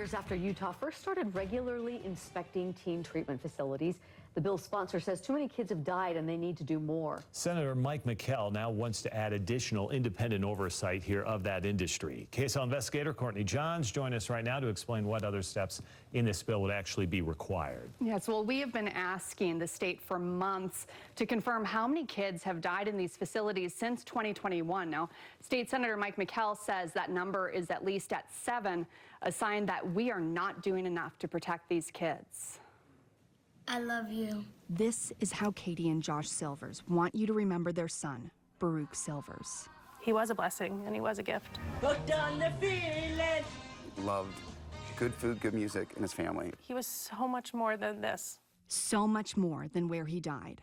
years after Utah first started regularly inspecting teen treatment facilities, the bill's sponsor says too many kids have died and they need to do more. Senator Mike McKell now wants to add additional independent oversight here of that industry. KSL investigator Courtney Johns joins us right now to explain what other steps in this bill would actually be required. Yes, well, we have been asking the state for months to confirm how many kids have died in these facilities since 2021. Now, State Senator Mike McKell says that number is at least at 7, a sign that we are not doing enough to protect these kids. I love you. This is how Katie and Josh Silvers want you to remember their son, Baruch Silvers. He was a blessing and he was a gift. Hooked on the feeling. Loved good food, good music, and his family. He was so much more than this. So much more than where he died.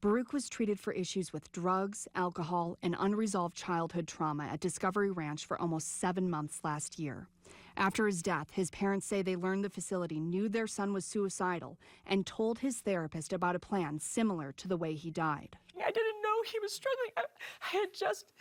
Baruch was treated for issues with drugs, alcohol, and unresolved childhood trauma at Discovery Ranch for almost 7 months last year. After his death, his parents say they learned the facility knew their son was suicidal and told his therapist about a plan similar to the way he died. I didn't know he was struggling. I had just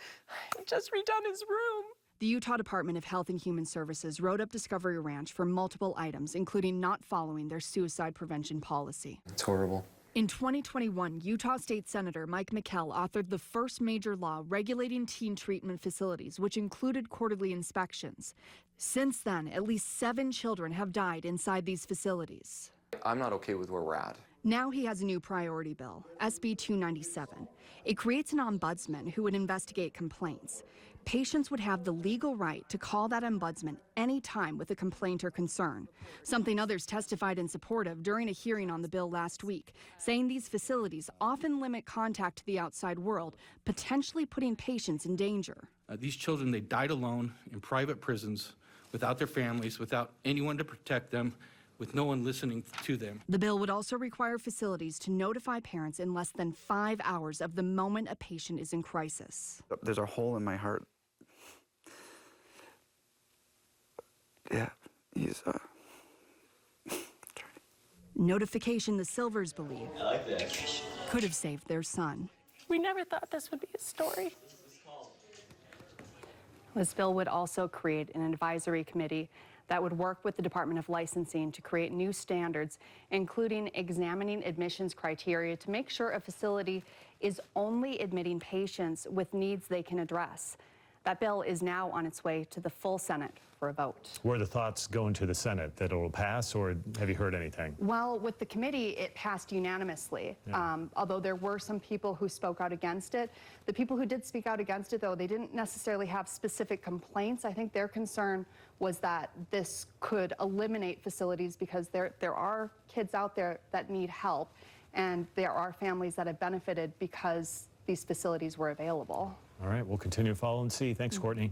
redone his room. The Utah Department of Health and Human Services wrote up Discovery Ranch for multiple items, including not following their suicide prevention policy. It's horrible. In 2021, Utah State Senator Mike McKell authored the first major law regulating teen treatment facilities, which included quarterly inspections. Since then, at least 7 children have died inside these facilities. I'm not okay with where we're at. Now he has a new priority bill, SB 297. It creates an ombudsman who would investigate complaints. Patients would have the legal right to call that ombudsman anytime with a complaint or concern, something others testified in support of during a hearing on the bill last week, saying these facilities often limit contact to the outside world, potentially putting patients in danger. These children, they died alone in private prisons, without their families, without anyone to protect them, with no one listening to them. The bill would also require facilities to notify parents in less than 5 hours of the moment a patient is in crisis. There's a hole in my heart. Yeah, he's Notification the Silvers believe could have saved their son. We never thought this would be a story. This bill would also create an advisory committee that would work with the Department of Licensing to create new standards, including examining admissions criteria to make sure a facility is only admitting patients with needs they can address. That bill is now on its way to the full Senate for a vote. Were the thoughts going to the Senate that it will pass, or have you heard anything? Well, with the committee, it passed unanimously, although there were some people who spoke out against it. The people who did speak out against it, though, they didn't necessarily have specific complaints. I think their concern was that this could eliminate facilities because there are kids out there that need help, and there are families that have benefited because these facilities were available. All right, we'll continue to follow and see. Thanks, Courtney.